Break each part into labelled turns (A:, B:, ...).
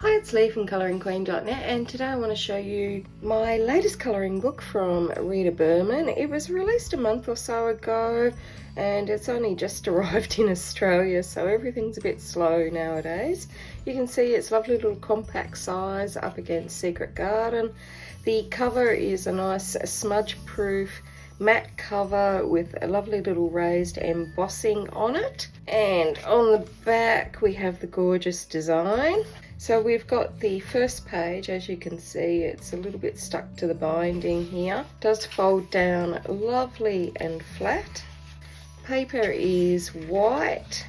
A: Hi, it's Lee from ColouringQueen.net, and today I want to show you my latest colouring book from Rita Berman. It was released a month or so ago and it's only just arrived in Australia, so everything's a bit slow nowadays. You can see it's lovely little compact size up against Secret Garden. The cover is a nice smudge-proof matte cover with a lovely little raised embossing on it, and on the back we have the gorgeous design. So we've got the first page. As you can see, it's a little bit stuck to the binding here. It does fold down lovely and flat. Paper is white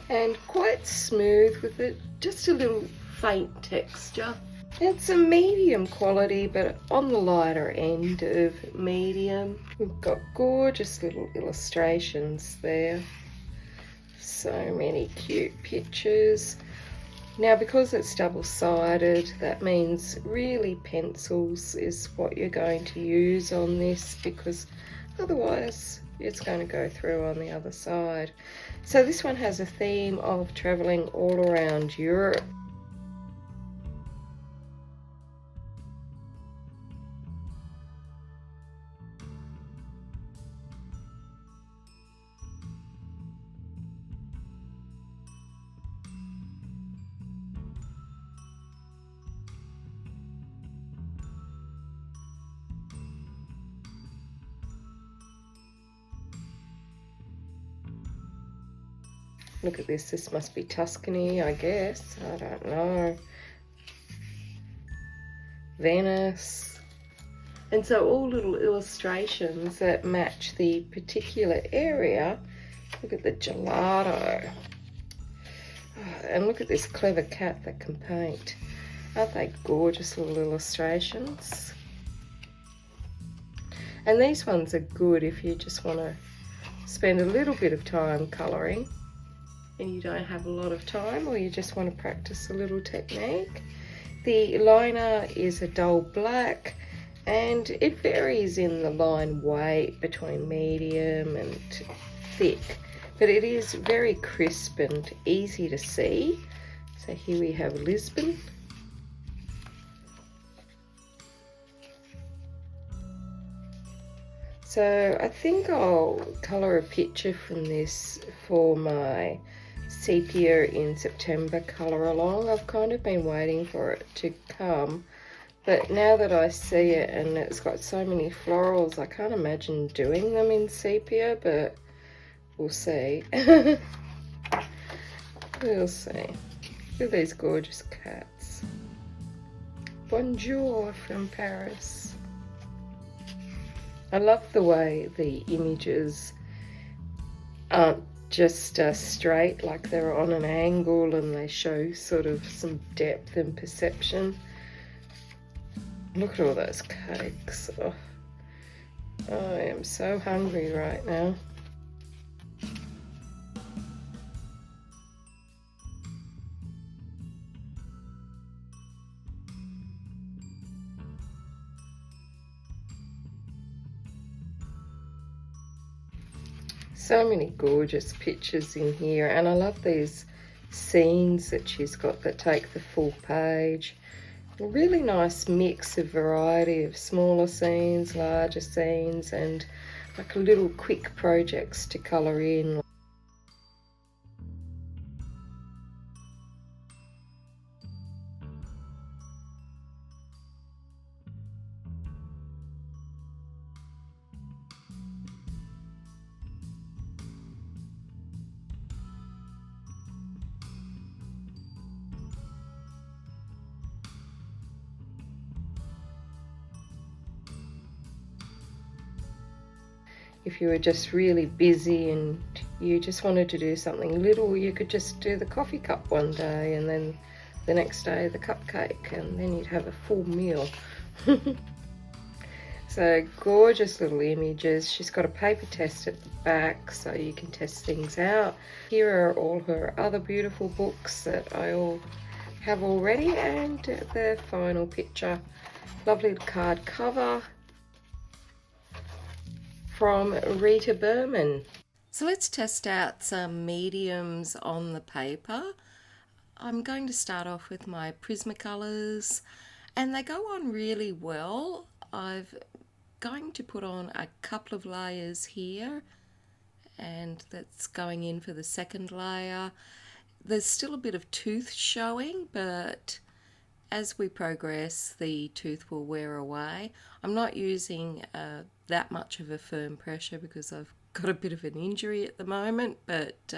A: and quite smooth with just a little faint texture. It's a medium quality, but on the lighter end of medium. We've got gorgeous little illustrations there. So many cute pictures. Now, because it's double-sided, that means really pencils is what you're going to use on this, because otherwise it's going to go through on the other side. So this one has a theme of traveling all around Europe. Look at this must be Tuscany, I guess. I don't know. Venice. And so all little illustrations that match the particular area. Look at the gelato. Oh, and look at this clever cat that can paint. Aren't they gorgeous little illustrations? And these ones are good if you just want to spend a little bit of time colouring and you don't have a lot of time, or you just want to practice a little technique. The liner is a dull black and it varies in the line weight between medium and thick, but it is very crisp and easy to see. So here we have Lisbon. So I think I'll colour a picture from this for my sepia in September colour along. I've kind of been waiting for it to come, but now that I see it and it's got so many florals, I can't imagine doing them in sepia, but we'll see. We'll see. Look at these gorgeous cats. Bonjour from Paris. I love the way the images aren't just straight, like they're on an angle, and they show sort of some depth and perception. Look at all those cakes. Oh, I am so hungry right now. So many gorgeous pictures in here, and I love these scenes that she's got that take the full page. A really nice mix of variety of smaller scenes, larger scenes, and like little quick projects to colour in. If you were just really busy and you just wanted to do something little, you could just do the coffee cup one day and then the next day the cupcake, and then you'd have a full meal. So gorgeous little images. She's got a paper test at the back so you can test things out. Here are all her other beautiful books that I all have already, and the final picture. Lovely card cover from Rita Berman. So let's test out some mediums on the paper. I'm going to start off with my Prismacolors, and they go on really well. I'm going to put on a couple of layers here, and that's going in for the second layer. There's still a bit of tooth showing, but as we progress, the tooth will wear away. I'm not using that much of a firm pressure because I've got a bit of an injury at the moment, but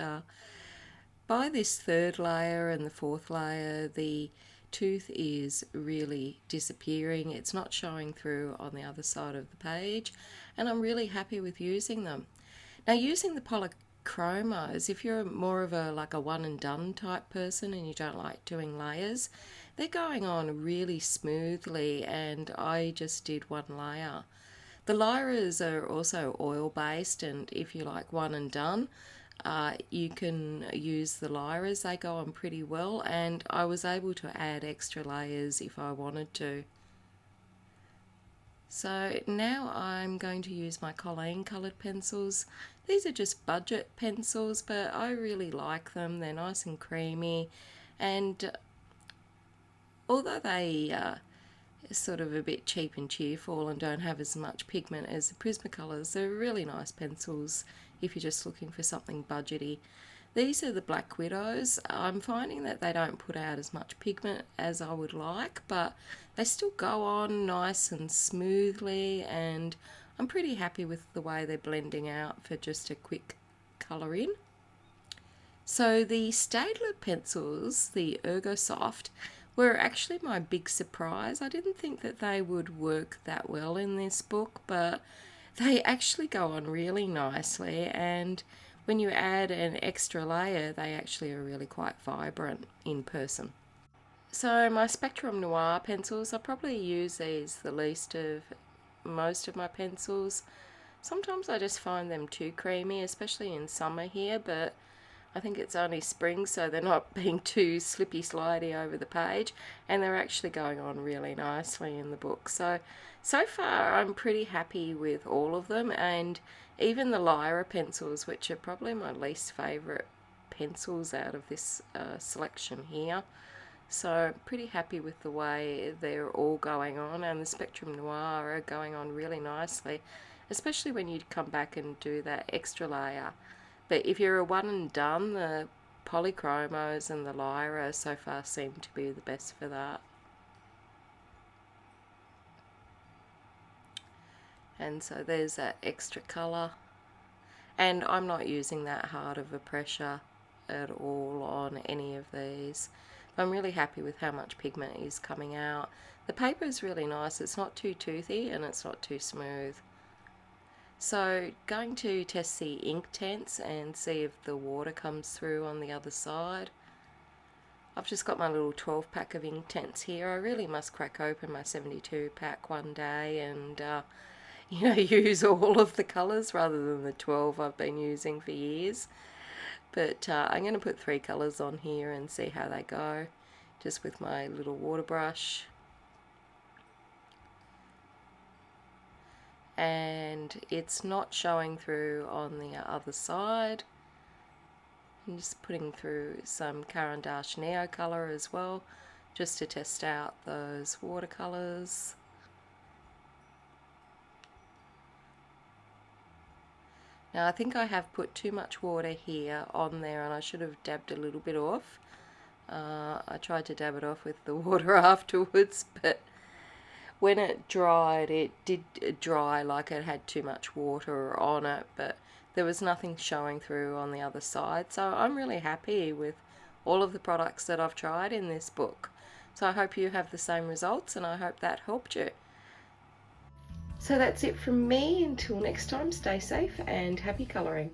A: by this third layer and the fourth layer, the tooth is really disappearing. It's not showing through on the other side of the page, and I'm really happy with using them. Now, using the Polychromos, if you're more of a one and done type person and you don't like doing layers, they're going on really smoothly, and I just did one layer. The Lyras are also oil based, and if you like one and done, you can use the Lyras. They go on pretty well, and I was able to add extra layers if I wanted to. So now I'm going to use my Colleen coloured pencils. These are just budget pencils, but I really like them. They're nice and creamy, and although they sort of a bit cheap and cheerful and don't have as much pigment as the Prismacolors, they're really nice pencils if you're just looking for something budgety. These are the Black Widows. I'm finding that they don't put out as much pigment as I would like, but they still go on nice and smoothly, and I'm pretty happy with the way they're blending out for just a quick colour in. So the Staedtler pencils, the Ergosoft, were actually my big surprise. I didn't think that they would work that well in this book, but they actually go on really nicely, and when you add an extra layer, they actually are really quite vibrant in person. So my Spectrum Noir pencils, I probably use these the least of most of my pencils. Sometimes I just find them too creamy, especially in summer here, but I think it's only spring, so they're not being too slippy slidey over the page, and they're actually going on really nicely in the book. So far I'm pretty happy with all of them, and even the Lyra pencils, which are probably my least favourite pencils out of this selection here. So pretty happy with the way they're all going on, and the Spectrum Noir are going on really nicely, especially when you come back and do that extra layer. But if you're a one and done, the Polychromos and the Lyra so far seem to be the best for that. And so there's that extra colour. And I'm not using that hard of a pressure at all on any of these. I'm really happy with how much pigment is coming out. The paper is really nice. It's not too toothy and it's not too smooth. So going to test the Inktense and see if the water comes through on the other side. I've just got my little 12 pack of Inktense here. I really must crack open my 72 pack one day and use all of the colours rather than the 12 I've been using for years. But I'm going to put 3 colours on here and see how they go, just with my little water brush. And it's not showing through on the other side. I'm just putting through some Caran Neocolor as well, just to test out those watercolours. Now I think I have put too much water here on there, and I should have dabbed a little bit off. I tried to dab it off with the water afterwards, but when it dried, it did dry like it had too much water on it, but there was nothing showing through on the other side. So I'm really happy with all of the products that I've tried in this book. So I hope you have the same results, and I hope that helped you. So that's it from me. Until next time, stay safe and happy colouring.